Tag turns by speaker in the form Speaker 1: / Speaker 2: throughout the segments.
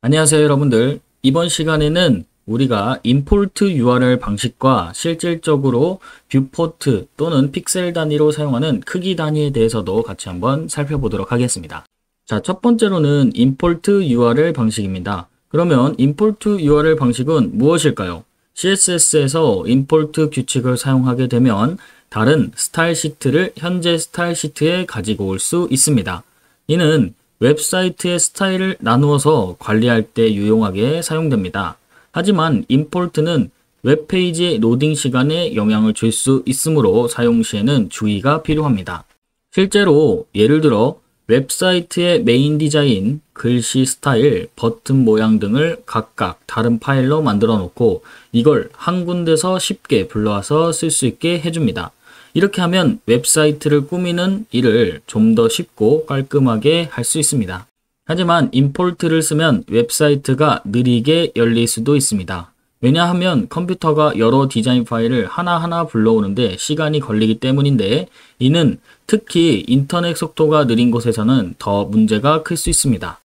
Speaker 1: 안녕하세요 여러분들. 이번 시간에는 우리가 임포트 URL 방식과 실질적으로 뷰포트 또는 픽셀 단위로 사용하는 크기 단위에 대해서도 같이 한번 살펴보도록 하겠습니다. 자, 첫 번째로는 임포트 URL 방식입니다. 그러면 임포트 URL 방식은 무엇일까요? CSS에서 임포트 규칙을 사용하게 되면 다른 스타일 시트를 현재 스타일 시트에 가지고 올 수 있습니다. 이는 웹사이트의 스타일을 나누어서 관리할 때 유용하게 사용됩니다. 하지만 임포트는 웹페이지의 로딩 시간에 영향을 줄 수 있으므로 사용 시에는 주의가 필요합니다. 실제로 예를 들어 웹사이트의 메인 디자인, 글씨 스타일, 버튼 모양 등을 각각 다른 파일로 만들어 놓고 이걸 한 군데서 쉽게 불러와서 쓸 수 있게 해줍니다. 이렇게 하면 웹사이트를 꾸미는 일을 좀 더 쉽고 깔끔하게 할 수 있습니다. 하지만 임포트를 쓰면 웹사이트가 느리게 열릴 수도 있습니다. 왜냐하면 컴퓨터가 여러 디자인 파일을 하나하나 불러오는데 시간이 걸리기 때문인데 이는 특히 인터넷 속도가 느린 곳에서는 더 문제가 클 수 있습니다.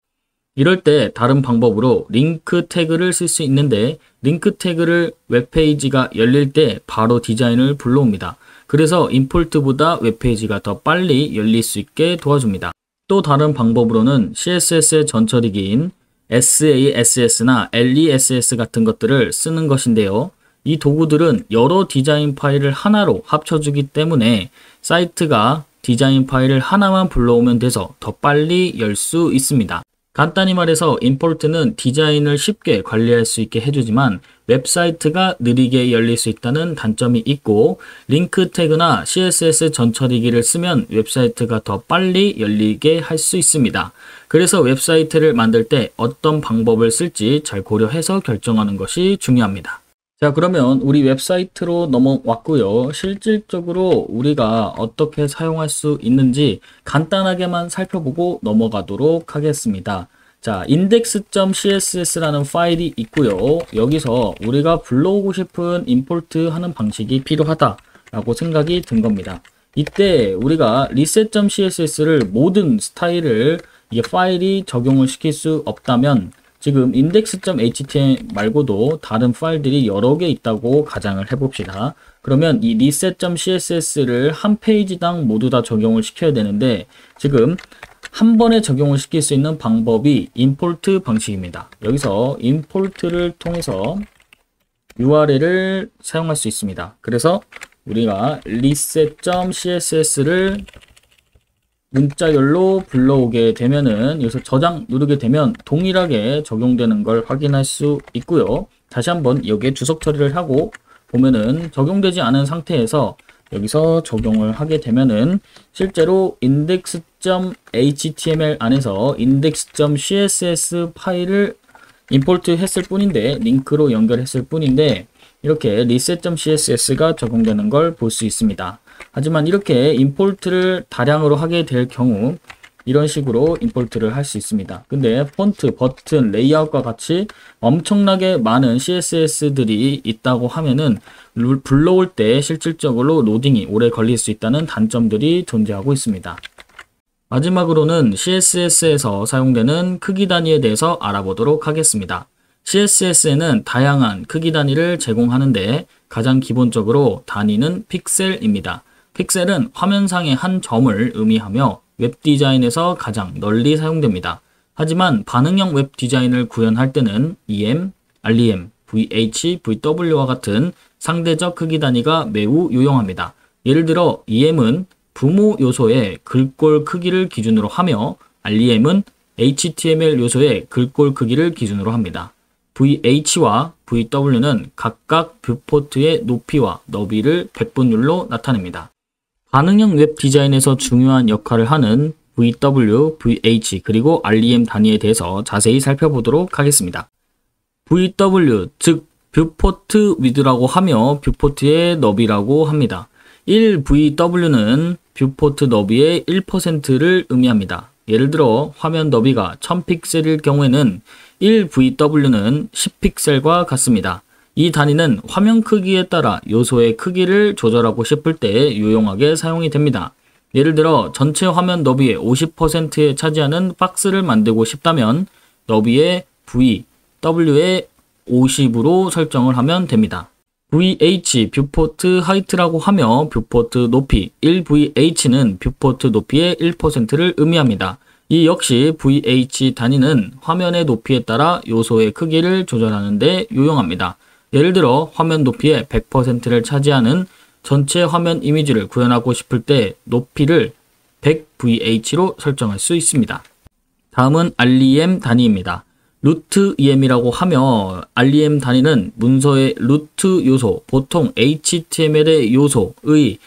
Speaker 1: 이럴 때 다른 방법으로 링크 태그를 쓸 수 있는데 링크 태그를 웹페이지가 열릴 때 바로 디자인을 불러옵니다. 그래서 임포트보다 웹페이지가 더 빨리 열릴 수 있게 도와줍니다. 또 다른 방법으로는 CSS의 전처리기인 SASS나 LESS 같은 것들을 쓰는 것인데요. 이 도구들은 여러 디자인 파일을 하나로 합쳐주기 때문에 사이트가 디자인 파일을 하나만 불러오면 돼서 더 빨리 열 수 있습니다. 간단히 말해서 임포트는 디자인을 쉽게 관리할 수 있게 해주지만 웹사이트가 느리게 열릴 수 있다는 단점이 있고 링크 태그나 CSS 전처리기를 쓰면 웹사이트가 더 빨리 열리게 할 수 있습니다. 그래서 웹사이트를 만들 때 어떤 방법을 쓸지 잘 고려해서 결정하는 것이 중요합니다. 자, 그러면 우리 웹사이트로 넘어왔고요. 실질적으로 우리가 어떻게 사용할 수 있는지 간단하게만 살펴보고 넘어가도록 하겠습니다. 자, index.css라는 파일이 있고요. 여기서 우리가 불러오고 싶은 임포트 하는 방식이 필요하다라고 생각이 든 겁니다. 이때 우리가 reset.css를 모든 스타일을 이 파일이 적용을 시킬 수 없다면 지금 index.html 말고도 다른 파일들이 여러 개 있다고 가정을 해봅시다. 그러면 이 reset.css를 한 페이지당 모두 다 적용을 시켜야 되는데 지금 한 번에 적용을 시킬 수 있는 방법이 import 방식입니다. 여기서 import를 통해서 URL을 사용할 수 있습니다. 그래서 우리가 reset.css를 문자열로 불러오게 되면은 여기서 저장 누르게 되면 동일하게 적용되는 걸 확인할 수 있고요. 다시 한번 여기에 주석 처리를 하고 보면은 적용되지 않은 상태에서 여기서 적용을 하게 되면은 실제로 index.html 안에서 index.css 파일을 임포트 했을 뿐인데 링크로 연결했을 뿐인데 이렇게 reset.css가 적용되는 걸 볼 수 있습니다. 하지만 이렇게 임포트를 다량으로 하게 될 경우 이런 식으로 임포트를 할 수 있습니다. 근데 폰트, 버튼, 레이아웃과 같이 엄청나게 많은 CSS들이 있다고 하면은 불러올 때 실질적으로 로딩이 오래 걸릴 수 있다는 단점들이 존재하고 있습니다. 마지막으로는 CSS에서 사용되는 크기 단위에 대해서 알아보도록 하겠습니다. CSS에는 다양한 크기 단위를 제공하는데 가장 기본적으로 단위는 픽셀입니다. 픽셀은 화면상의 한 점을 의미하며 웹 디자인에서 가장 널리 사용됩니다. 하지만 반응형 웹 디자인을 구현할 때는 EM, REM, VH, VW와 같은 상대적 크기 단위가 매우 유용합니다. 예를 들어 EM은 부모 요소의 글꼴 크기를 기준으로 하며 REM은 HTML 요소의 글꼴 크기를 기준으로 합니다. VH와 VW는 각각 뷰포트의 높이와 너비를 백분율로 나타냅니다. 반응형 웹 디자인에서 중요한 역할을 하는 VW, VH, 그리고 REM 단위에 대해서 자세히 살펴보도록 하겠습니다. VW, 즉 뷰포트 위드라고 하며 뷰포트의 너비라고 합니다. 1VW는 뷰포트 너비의 1%를 의미합니다. 예를 들어 화면 너비가 1000픽셀일 경우에는 1VW는 10픽셀과 같습니다. 이 단위는 화면 크기에 따라 요소의 크기를 조절하고 싶을 때 유용하게 사용이 됩니다. 예를 들어 전체 화면 너비의 50%에 차지하는 박스를 만들고 싶다면 너비의 V, W에 50으로 설정을 하면 됩니다. VH, 뷰포트 하이트라고 하며 뷰포트 높이, 1VH는 뷰포트 높이의 1%를 의미합니다. 이 역시 VH 단위는 화면의 높이에 따라 요소의 크기를 조절하는 데 유용합니다. 예를 들어 화면 높이의 100%를 차지하는 전체 화면 이미지를 구현하고 싶을 때 높이를 100VH로 설정할 수 있습니다. 다음은 REM 단위입니다. 루트 EM이라고 하며 REM 단위는 문서의 루트 요소, 보통 HTML의 요소의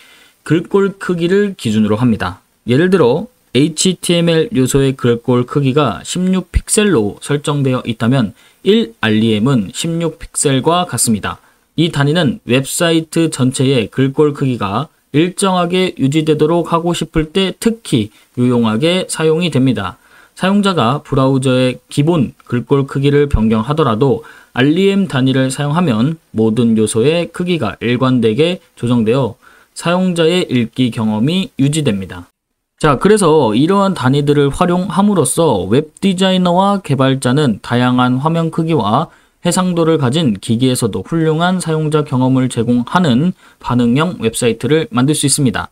Speaker 1: 글꼴 크기를 기준으로 합니다. 예를 들어 HTML 요소의 글꼴 크기가 16픽셀로 설정되어 있다면 1REM은 16픽셀과 같습니다. 이 단위는 웹사이트 전체의 글꼴 크기가 일정하게 유지되도록 하고 싶을 때 특히 유용하게 사용이 됩니다. 사용자가 브라우저의 기본 글꼴 크기를 변경하더라도 REM 단위를 사용하면 모든 요소의 크기가 일관되게 조정되어 사용자의 읽기 경험이 유지됩니다. 자, 그래서 이러한 단위들을 활용함으로써 웹 디자이너와 개발자는 다양한 화면 크기와 해상도를 가진 기기에서도 훌륭한 사용자 경험을 제공하는 반응형 웹사이트를 만들 수 있습니다.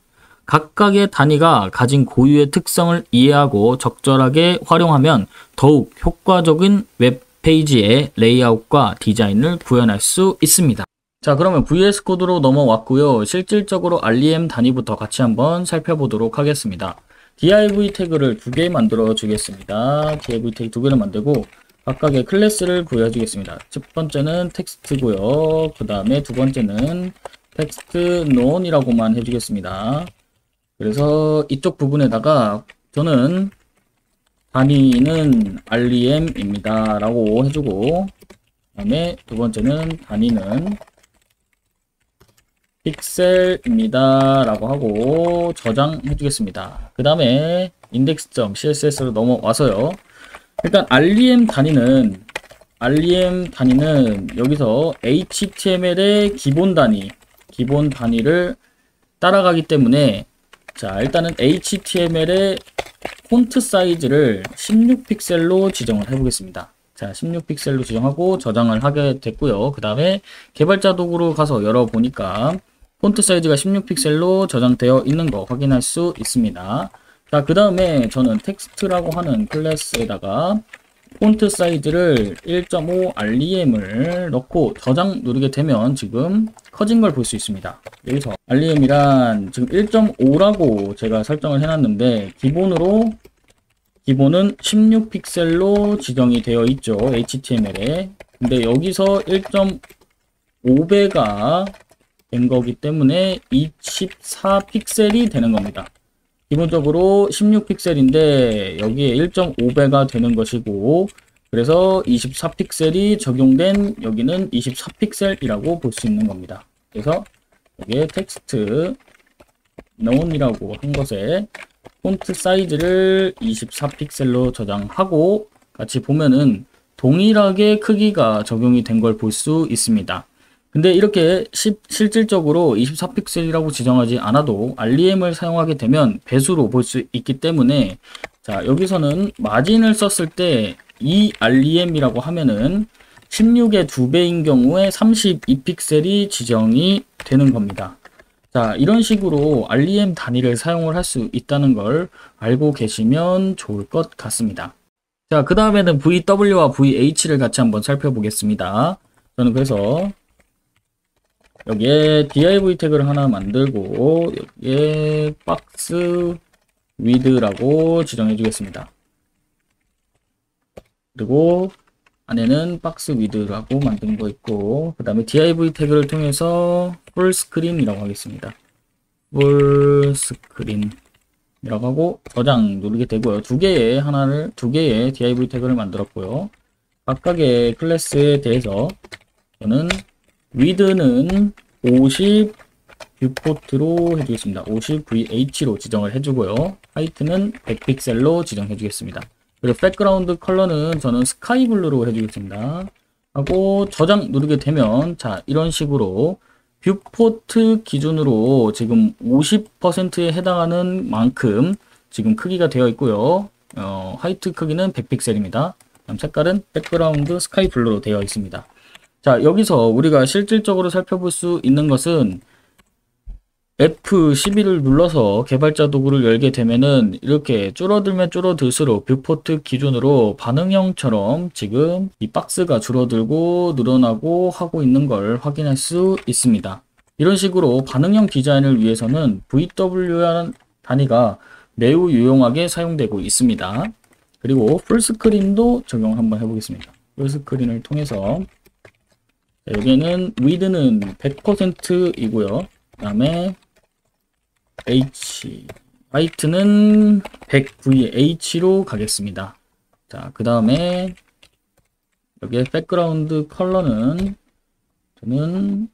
Speaker 1: 각각의 단위가 가진 고유의 특성을 이해하고 적절하게 활용하면 더욱 효과적인 웹페이지의 레이아웃과 디자인을 구현할 수 있습니다. 자, 그러면 VS 코드로 넘어왔고요. 실질적으로 REM 단위부터 같이 한번 살펴보도록 하겠습니다. div 태그를 2개 만들어 주겠습니다. div 태그 2개를 만들고 각각의 클래스를 부여해 주겠습니다. 첫 번째는 텍스트고요. 그 다음에 두 번째는 텍스트 none이라고만 해주겠습니다. 그래서 이쪽 부분에다가 저는 단위는 REM입니다 라고 해주고, 그 다음에 두 번째는 단위는 픽셀입니다 라고 하고 저장해 주겠습니다. 그 다음에 index.css로 넘어와서요. 일단 REM 단위는 여기서 HTML의 기본 단위를 따라가기 때문에, 자, 일단은 HTML의 폰트 사이즈를 16픽셀로 지정을 해보겠습니다. 자, 16픽셀로 지정하고 저장을 하게 됐고요. 그 다음에 개발자 도구로 가서 열어보니까 폰트 사이즈가 16픽셀로 저장되어 있는 거 확인할 수 있습니다. 자, 그 다음에 저는 텍스트라고 하는 클래스에다가 폰트 사이즈를 1.5 REM을 넣고 저장 누르게 되면 지금 커진 걸 볼 수 있습니다. 여기서 REM이란 지금 1.5라고 제가 설정을 해놨는데 기본은 16픽셀로 지정이 되어 있죠. HTML에. 근데 여기서 1.5배가 된 거기 때문에 24픽셀이 되는 겁니다. 기본적으로 16픽셀인데 여기에 1.5배가 되는 것이고, 그래서 24픽셀이 적용된 여기는 24픽셀이라고 볼 수 있는 겁니다. 그래서 여기에 텍스트 none이라고 한 것에 폰트 사이즈를 24픽셀로 저장하고 같이 보면은 동일하게 크기가 적용이 된 걸 볼 수 있습니다. 근데 이렇게 실질적으로 24픽셀이라고 지정하지 않아도 REM을 사용하게 되면 배수로 볼 수 있기 때문에, 자, 여기서는 마진을 썼을 때 이 REM이라고 하면은 16의 2배인 경우에 32픽셀이 지정이 되는 겁니다. 자, 이런 식으로 REM 단위를 사용을 할 수 있다는 걸 알고 계시면 좋을 것 같습니다. 자, 그 다음에는 VW와 VH를 같이 한번 살펴보겠습니다. 저는 그래서 여기에 div 태그를 하나 만들고 여기에 박스 width라고 지정해 주겠습니다. 그리고 안에는 박스 width라고 만든 거 있고, 그 다음에 div 태그를 통해서 full screen이라고 하겠습니다. full screen이라고 하고 저장 누르게 되고요. 두 개의 div 태그를 만들었고요. 각각의 클래스에 대해서 저는 width는 50 뷰포트로 해주겠습니다. 50 VH로 지정을 해주고요. 하이트는 100픽셀로 지정해 주겠습니다. 그리고 백그라운드 컬러는 저는 스카이 블루로 해주겠습니다. 하고 저장 누르게 되면, 자, 이런 식으로 뷰포트 기준으로 지금 50%에 해당하는 만큼 지금 크기가 되어 있고요. 하이트 크기는 100픽셀입니다. 그다음 색깔은 백그라운드 스카이 블루로 되어 있습니다. 자, 여기서 우리가 실질적으로 살펴볼 수 있는 것은 F12를 눌러서 개발자 도구를 열게 되면은 이렇게 줄어들면 줄어들수록 뷰포트 기준으로 반응형처럼 지금 이 박스가 줄어들고 늘어나고 하고 있는 걸 확인할 수 있습니다. 이런 식으로 반응형 디자인을 위해서는 VW라는 단위가 매우 유용하게 사용되고 있습니다. 그리고 풀스크린도 적용을 한번 해보겠습니다. 풀스크린을 통해서 여기는 width는 100%이고요. 그 다음에 하이트는 100VH로 가겠습니다. 자, 그 다음에 여기에 백그라운드 컬러는 저는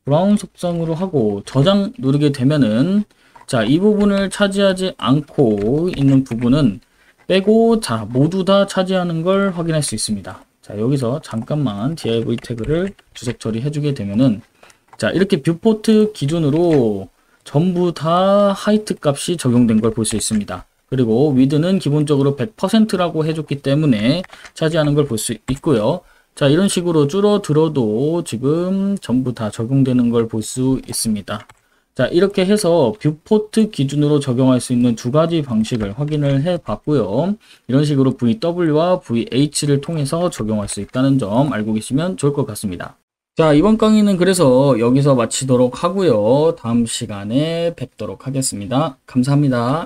Speaker 1: 브라운 색상으로 하고 저장 누르게 되면은 자, 이 부분을 차지하지 않고 있는 부분은 빼고 자, 모두 다 차지하는 걸 확인할 수 있습니다. 자, 여기서 잠깐만 div 태그를 주색 처리해 주게 되면은 자, 이렇게 뷰포트 기준으로 전부 다 하이트 값이 적용된 걸 볼 수 있습니다. 그리고 위드는 기본적으로 100%라고 해줬기 때문에 차지하는 걸 볼 수 있고요. 자, 이런 식으로 줄어들어도 지금 전부 다 적용되는 걸 볼 수 있습니다. 자, 이렇게 해서 뷰포트 기준으로 적용할 수 있는 두 가지 방식을 확인을 해 봤고요. 이런 식으로 VW와 VH를 통해서 적용할 수 있다는 점 알고 계시면 좋을 것 같습니다. 자, 이번 강의는 그래서 여기서 마치도록 하고요. 다음 시간에 뵙도록 하겠습니다. 감사합니다.